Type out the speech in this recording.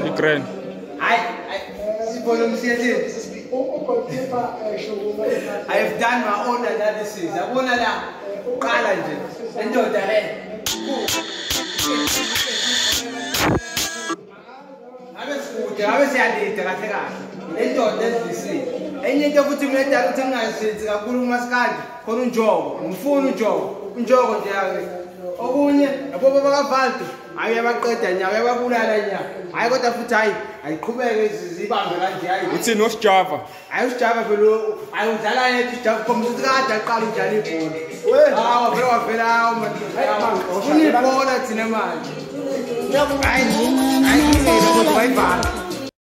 Ukraine. I have done my own analysis. I want It's in North Java. I was Java below. I was allowed to Java from the Gata Jali. I